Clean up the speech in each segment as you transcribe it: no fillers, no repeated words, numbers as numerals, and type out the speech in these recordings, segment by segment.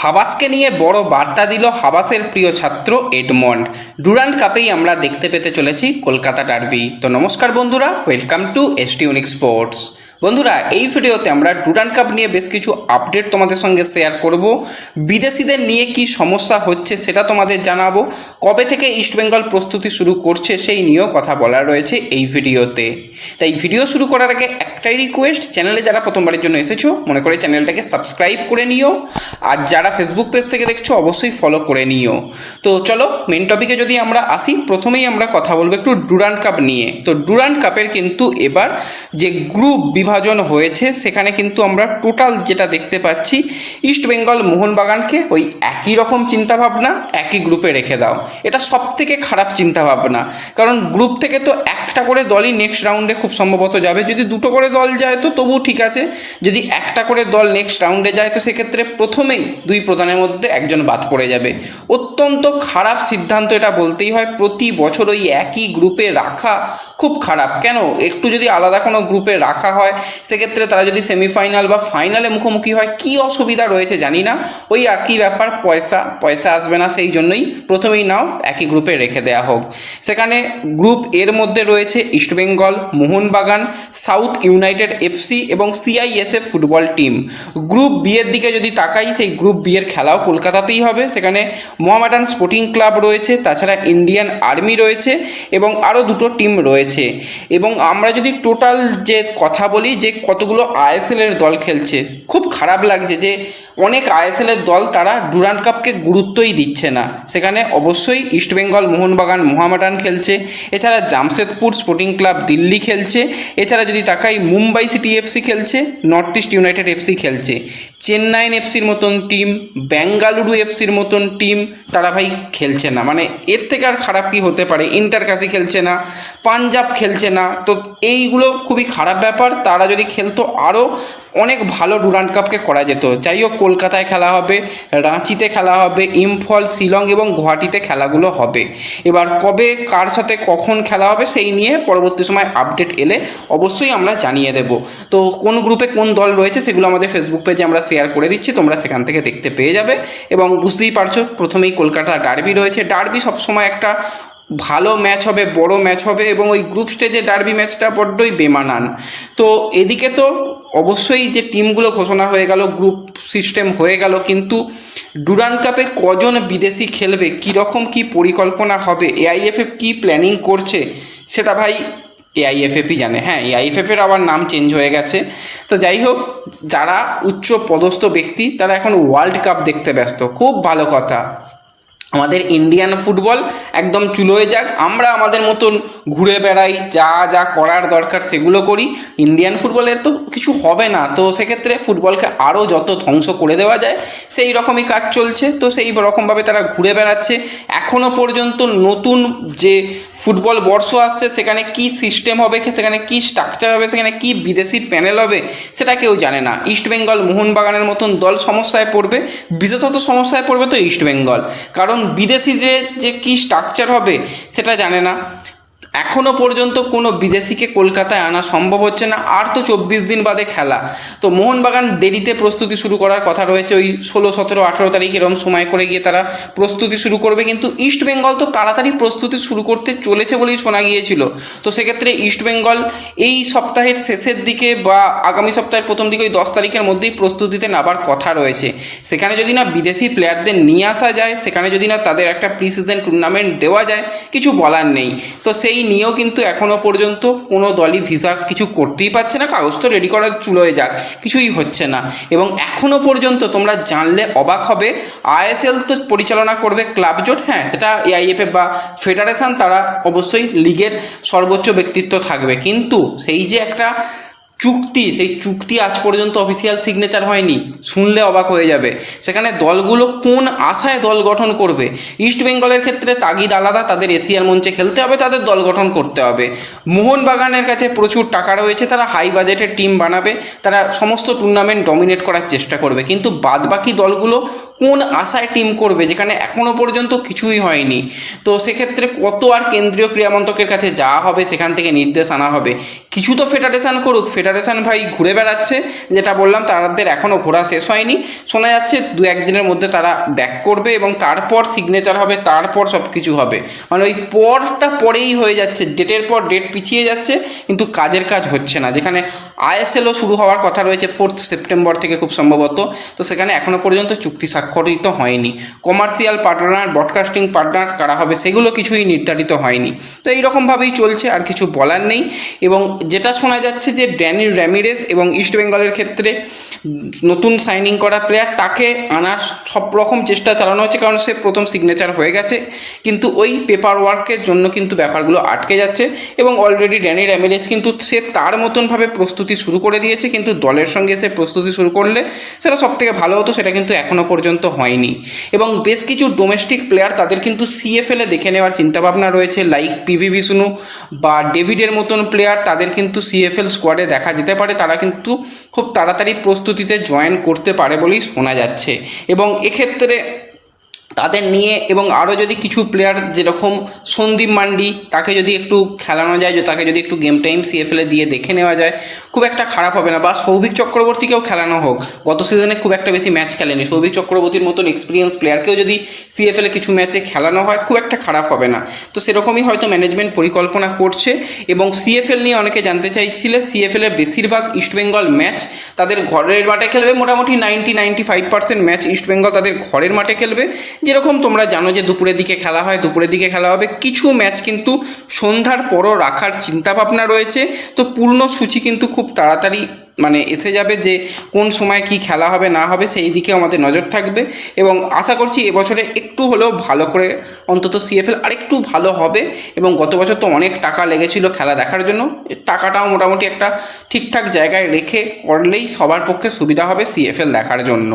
হাবাসকে নিয়ে বড় বার্তা দিল হাবাসের প্রিয় ছাত্র এডমন্ড। ডুরান্ড কাপেই আমরা দেখতে পেতে চলেছি কলকাতা ডার্বি। তো নমস্কার বন্ধুরা, welcome to ST unique sports. বন্ধুরা, এই ভিডিওতে আমরা ডুরান্ড কাপ নিয়ে বেশ কিছু আপডেট তোমাদের সঙ্গে শেয়ার করব। বিদেশিদের নিয়ে কি সমস্যা হচ্ছে সেটা তোমাদের জানাবো। কবে থেকে ইস্টবেঙ্গল প্রস্তুতি শুরু করছে সেই নিয়েও কথা বলার রয়েছে এই ভিডিওতে। তাই ভিডিও শুরু করার আগে একটাই রিকোয়েস্ট, চ্যানেলে যারা প্রথমবারের জন্য এসেছো মনে করে চ্যানেলটাকে সাবস্ক্রাইব করে নিও, আর যারা ফেসবুক পেজ থেকে দেখছো অবশ্যই ফলো করে নিও। তো চলো মেন টপিকে যদি আমরা আসি, প্রথমেই আমরা কথা বলবো একটু ডুরান্ড কাপ নিয়ে। তো ডুরান্ড কাপের কিন্তু এবার যে গ্রুপ বিভাজন হয়েছে সেখানে কিন্তু আমরা টোটাল যেটা দেখতে পাচ্ছি, ইস্টবেঙ্গল মোহনবাগানকে ওই একই রকম চিন্তাভাবনা একই গ্রুপে রেখে দাও। এটা সবথেকে খারাপ চিন্তাভাবনা, কারণ গ্রুপ থেকে তো একটা করে দলই নেক্সট রাউন্ডে খুব সম্ভবত যাবে। যদি দুটো করে দল যায় তো তবু ঠিক আছে, যদি একটা করে দল নেক্সট রাউন্ডে যায় তো সেক্ষেত্রে প্রথমেই দুই প্রধানের মধ্যে একজন বাদ পড়ে যাবে। অত্যন্ত খারাপ সিদ্ধান্ত এটা বলতেই হয়। প্রতি বছর ওই একই গ্রুপে রাখা খুব খারাপ। কেন, একটু যদি আলাদা কোনো গ্রুপে রাখা হয় সেক্ষেত্রে তারা যদি সেমিফাইনাল বা ফাইনালে মুখোমুখি হয় কী অসুবিধা রয়েছে জানি না। ওই একই ব্যাপার, পয়সা আসবে না, সেই জন্যই প্রথমেই নাও একই গ্রুপে রেখে দেওয়া হোক। সেখানে গ্রুপ এর মধ্যে রয়েছে East Bengal, Mohun Bagan, South United FC এবং CISF football team. Group B এর দিকে যদি তাকাই, সেই গ্রুপ বি এর খেলাও কলকাতাতেই হবে। সেখানে মোহামেডান স্পোর্টিং ক্লাব রয়েছে, তাছাড়া ইন্ডিয়ান আর্মি রয়েছে এবং আরও দুটো টিম রয়েছে। এবং আমরা যদি টোটাল যে কথা বলি যে কতগুলো আইএসএলের দল খেলছে, খুব খারাপ লাগছে যে অনেক আইএসএলের দল তারা ডুরান্ড কাপকে গুরুত্বই দিচ্ছে না। সেখানে অবশ্যই ইস্টবেঙ্গল, মোহনবাগান, মোহামেডান খেলছে, এছাড়া জামশেদপুর স্পোর্টিং ক্লাব দিল্লি খেলছে, এছাড়া যদি তাকাই মুম্বাই সিটি এফসি খেলছে, নর্থ ইস্ট ইউনাইটেড এফসি খেলছে, চেন্নাইন এফসির মতন টিম, বেঙ্গালুরু এফসির মতন টিম তারা ভাই খেলছে না। মানে এর থেকে আর খারাপ কি হতে পারে? ইন্টারকাশি খেলছে না, পাঞ্জাব খেলছে না, তো এইগুলো খুবই খারাপ ব্যাপার। তারা যদি খেলতো আরও অনেক ভালো ডুরান্ড কাপকে করা যেত। যাই হোক, কলকাতায় খেলা হবে, রাঁচিতে খেলা হবে, ইম্ফল, শিলং এবং গুয়াহাটিতে খেলাগুলো হবে। এবার কবে কার সাথে কখন খেলা হবে সেই নিয়ে পরবর্তী সময় আপডেট এলে অবশ্যই আমরা জানিয়ে দেব। তো কোন গ্রুপে কোন দল রয়েছে সেগুলো আমাদের ফেসবুক পেজে আমরা শেয়ার করে দিচ্ছি, তোমরা সেখান থেকে দেখতে পেয়ে যাবে। এবং বুঝতেই পারছো, প্রথমেই কলকাতা ডার্বি রয়েছে। ডার্বি সবসময় একটা ভালো ম্যাচ হবে, বড় ম্যাচ হবে, এবং ওই গ্রুপ স্টেজে ডার্বি ম্যাচটা বড্ডই বেমানান। তো এদিকে তো অবশ্যই যে টিমগুলো ঘোষণা হয়ে গেল, গ্রুপ সিস্টেম হয়ে গেল, কিন্তু ডুরান্ড কাপে কজন বিদেশি খেলবে, কীরকম কী পরিকল্পনা হবে, এআইএফএফ কী প্ল্যানিং করছে সেটা ভাই এআইএফএফই জানে। হ্যাঁ, এআইএফএফের আবার নাম চেঞ্জ হয়ে গেছে। তো যাই হোক, যারা উচ্চ পদস্থ ব্যক্তি তারা এখন ওয়ার্ল্ড কাপ দেখতে ব্যস্ত, খুব ভালো কথা। আমাদের ইন্ডিয়ান ফুটবল একদম চুলোয় যাক, আমরা আমাদের মতন ঘুরে বেড়াই, যা যা করার দরকার সেগুলো করি। ইন্ডিয়ান ফুটবলের তো কিছু হবে না, তো সেক্ষেত্রে ফুটবলকে আরও যত ধ্বংস করে দেওয়া যায় সেই রকমই কাজ চলছে। তো সেই রকমভাবে তারা ঘুরে বেড়াচ্ছে। এখনও পর্যন্ত নতুন যে ফুটবল বর্ষ আসছে সেখানে কি সিস্টেম হবে, সেখানে কি স্ট্রাকচার হবে, সেখানে কি বিদেশি প্যানেল হবে সেটা কেউ জানে না। ইস্টবেঙ্গল, মোহনবাগানের মতন দল সমস্যায় পড়বে, বিশেষত সমস্যায় পড়বে তো ইস্টবেঙ্গল, কারণ বিদেশিদের যে কী স্ট্রাকচার হবে সেটা জানে না। এখনও পর্যন্ত কোনো বিদেশিকে কলকাতায় আনা সম্ভব হচ্ছে না। আর তো 24 দিন বাদে খেলা। তো মোহনবাগান দেরিতে প্রস্তুতি শুরু করার কথা রয়েছে, ওই 16, 17, 18 তারিখ এরকম সময় করে গিয়ে তারা প্রস্তুতি শুরু করবে। কিন্তু ইস্টবেঙ্গল তো তাড়াতাড়ি প্রস্তুতি শুরু করতে চলেছে বলেই শোনা গিয়েছিল। তো সেক্ষেত্রে ইস্টবেঙ্গল এই সপ্তাহের শেষের দিকে বা আগামী সপ্তাহের প্রথম দিকে ওই 10 তারিখের মধ্যেই প্রস্তুতিতে নামার কথা রয়েছে। সেখানে যদি না বিদেশি প্লেয়ারদের নিয়ে আসা যায়, সেখানে যদি না তাদের একটা প্রি সিজন টুর্নামেন্ট দেওয়া যায়, কিছু বলার নেই। তো সেই নিয়েও কিন্তু এখনও পর্যন্ত কোনো দলই ভিসা কিছু করতেই পারছে না। কাগজ তো রেডি করার চুলোয় যাক, কিছুই হচ্ছে না। এবং এখনও পর্যন্ত তোমরা জানলে অবাক হবে, আইএসএল তো পরিচালনা করবে ক্লাব জোট। হ্যাঁ, সেটা এআইএফএফ বা ফেডারেশন, তারা অবশ্যই লিগের সর্বোচ্চ ব্যক্তিত্ব থাকবে, কিন্তু সেই যে একটা চুক্তি, সেই চুক্তি আজ পর্যন্ত অফিসিয়াল সিগনেচার হয়নি। শুনলে অবাক হয়ে যাবে। সেখানে দলগুলো কোন আশায় দল গঠন করবে? ইস্টবেঙ্গলের ক্ষেত্রে তাগিদ আলাদা, তাদের এশিয়ার মঞ্চে খেলতে হবে, তাদের দল গঠন করতে হবে। মোহনবাগানের কাছে প্রচুর টাকা রয়েছে, তারা হাই বাজেটের টিম বানাবে, তারা সমস্ত টুর্নামেন্ট ডমিনেট করার চেষ্টা করবে। কিন্তু বাদবাকি দলগুলো কোন আশায় টিম করবে, যেখানে এখনও পর্যন্ত কিছুই হয়নি। তো সেক্ষেত্রে কত আর কেন্দ্রীয় ক্রীড়ামন্ত্রকের কাছে যাওয়া হবে, সেখান থেকে নির্দেশ আনা হবে। কিছু তো ফেডারেশন করুক, ফেডারেশন ভাই ঘুরে বেড়াচ্ছে, যেটা বললাম তাদের এখনও ঘোরা শেষ হয়নি। শোনা যাচ্ছে 2-1 দিনের মধ্যে তারা ব্যাক করবে এবং তারপর সিগনেচার হবে, তারপর সব কিছু হবে। মানে ওই পরটা পরেই হয়ে যাচ্ছে, ডেটের পর ডেট পিছিয়ে যাচ্ছে, কিন্তু কাজের কাজ হচ্ছে না। যেখানে আইএসএলও শুরু হওয়ার কথা রয়েছে 4 সেপ্টেম্বর থেকে খুব সম্ভবত, তো সেখানে এখনও পর্যন্ত চুক্তি স্বাক্ষরিত হয়নি। কমার্শিয়াল পার্টনার, ব্রডকাস্টিং পার্টনার কারা হবে সেগুলো কিছুই নির্ধারিত হয়নি। তো এইরকমভাবেই চলছে, আর কিছু বলার নেই। এবং যেটা শোনা যাচ্ছে যে ড্যানি র্যামিরেজ এবং ইস্টবেঙ্গলের ক্ষেত্রে নতুন সাইনিং করা প্লেয়ার, তাকে আনার সব রকম চেষ্টা চালানো হচ্ছে, কারণ সে প্রথম সিগনেচার হয়ে গেছে, কিন্তু ওই পেপার ওয়ার্কের জন্য কিন্তু ব্যাপারগুলো আটকে যাচ্ছে। এবং অলরেডি ড্যানি র্যামিরেজ কিন্তু সে তার মতনভাবে প্রস্তুতি শুরু করে দিয়েছে, কিন্তু দলের সঙ্গে সে প্রস্তুতি শুরু করলে সেটা সবথেকে ভালো হতো, সেটা কিন্তু এখনও পর্যন্ত হয়নি। এবং বেশ কিছু ডোমেস্টিক প্লেয়ার তাদের কিন্তু সিএফএলে দেখে নেওয়ার চিন্তাভাবনা রয়েছে, লাইক পিভি বিষ্ণু বা ডেভিডের মতন প্লেয়ার, তাদের কিন্তু সিএফএল স্কোয়াডে দেখা যেতে পারে। তারা কিন্তু খুব তাড়াতাড়ি প্রস্তুতিতে জয়েন করতে পারে বলেই শোনা যাচ্ছে। এবং এক্ষেত্রে তাদের নিয়ে এবং আরও যদি কিছু প্লেয়ার, যেরকম সন্দীপ মান্ডি, তাকে যদি একটু খেলানো যায়, তাকে যদি একটু গেম টাইম সিএফএলে দিয়ে দেখে নেওয়া যায়, খুব একটা খারাপ হবে না। বা সৌভিক চক্রবর্তীকেও খেলানো হোক, গত সিজনে খুব একটা বেশি ম্যাচ খেলেনি, সৌভিক চক্রবর্তীর মতন এক্সপিরিয়েন্স প্লেয়ারকেও যদি সিএফএলে কিছু ম্যাচে খেলানো হয়, খুব একটা খারাপ হবে না। তো সেরকমই হয়তো ম্যানেজমেন্ট পরিকল্পনা করছে। এবং সিএফএল নিয়ে অনেকে জানতে চাইছিলে, সিএফএলের বেশিরভাগ ইস্টবেঙ্গল ম্যাচ তাদের ঘরের মাঠে খেলবে, মোটামুটি 90-95% ম্যাচ ইস্টবেঙ্গল তাদের ঘরের মাঠে খেলবে। যেরকম তোমরা জানো যে দুপুরের দিকে খেলা হয়, দুপুরের দিকে খেলা হবে, কিছু ম্যাচ কিন্তু সন্ধ্যার পরও রাখার চিন্তাভাবনা রয়েছে। তো পূর্ণ সূচি কিন্তু খুব তাড়াতাড়ি মানে এসে যাবে, যে কোন সময় কি খেলা হবে না হবে সেই দিকে আমাদের নজর থাকবে। এবং আশা করছি এবছরে একটু হলেও ভালো করে অন্তত সিএফএল আরেকটু ভালো হবে। এবং গত বছর তো অনেক টাকা লেগেছিল খেলা দেখার জন্য, টাকাটাও মোটামুটি একটা ঠিকঠাক জায়গায় রেখে করলেই সবার পক্ষে সুবিধা হবে সিএফএল দেখার জন্য।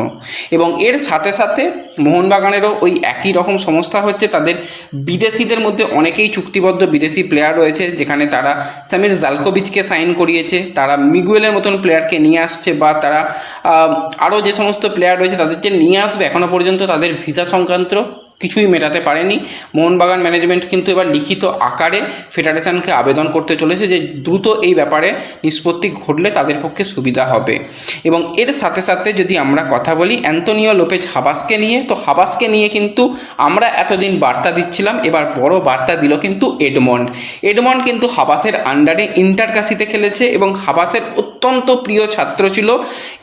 এবং এর সাথে সাথে মোহনবাগানেরও ওই একই রকম সমস্যা হচ্ছে, তাদের বিদেশিদের মধ্যে অনেকেই চুক্তিবদ্ধ বিদেশি প্লেয়ার রয়েছে, যেখানে তারা সামির জালকোভিচকে সাইন করিয়েছে, তারা মিগুয়েলের মতন প্লেয়ারকে নিয়ে আসছে, বা তারা আরও যে সমস্ত প্লেয়ার রয়েছে তাদেরকে নিয়ে আসবে। এখনও পর্যন্ত তাদের ভিসা সংক্রান্ত কিছুই মেটাতে পারেনি। মোহনবাগান ম্যানেজমেন্ট কিন্তু এবার লিখিত আকারে ফেডারেশনকে আবেদন করতে চলেছে যে দ্রুত এই ব্যাপারে নিষ্পত্তি ঘটলে তাদের পক্ষে সুবিধা হবে। এবং এর সাথে সাথে যদি আমরা কথা বলি অ্যান্তোনিও লোপেজ হাবাসকে নিয়ে, তো হাবাসকে নিয়ে কিন্তু আমরা এতদিন বার্তা দিচ্ছিলাম, এবার বড় বার্তা দিল কিন্তু এডমন্ড কিন্তু হাবাসের আন্ডারে ইন্টারকাশিতে খেলেছে এবং হাবাসের অত্যন্ত প্রিয় ছাত্র ছিল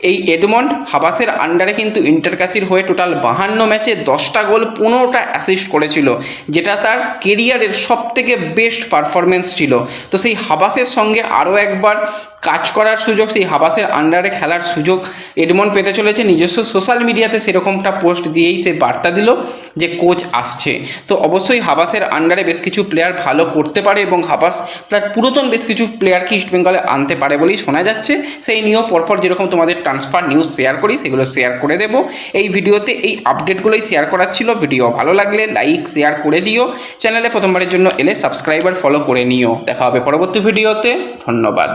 এই এডমন্ড। হাবাসের আন্ডারে কিন্তু ইন্টারকাশির হয়ে টোটাল 52 ম্যাচে 10টা গোল 15টা অ্যাসিস্ট করেছিল, যেটা তার কেরিয়ারের সবথেকে বেস্ট পারফরমেন্স ছিল। তো সেই হাবাসের সঙ্গে আরও একবার কাজ করার সুযোগ, সেই হাবাসের আন্ডারে খেলার সুযোগ এডমন্ড পেতে চলেছে। নিজস্ব সোশ্যাল মিডিয়াতে সেরকমটা পোস্ট দিয়েই সে বার্তা দিল যে কোচ আসছে। তো অবশ্যই হাবাসের আন্ডারে বেশ কিছু প্লেয়ার ভালো করতে পারে এবং হাবাস তার পুরাতন বেশ কিছু প্লেয়ারকে ইস্টবেঙ্গলে আনতে পারে বলেই শোনা যাচ্ছে। সেই নিয়েও পরপর যেরকম তোমাদের ট্রান্সফার নিউজ শেয়ার করি সেগুলো শেয়ার করে দেবো। এই ভিডিওতে এই আপডেটগুলোই শেয়ার করার ছিল। ভিডিও ভালো লাগলে লাইক শেয়ার করে দিও, চ্যানেলে প্রথমবারের জন্য এলে সাবস্ক্রাইবার ফলো করে নিও। দেখা হবে পরবর্তী ভিডিওতে। ধন্যবাদ।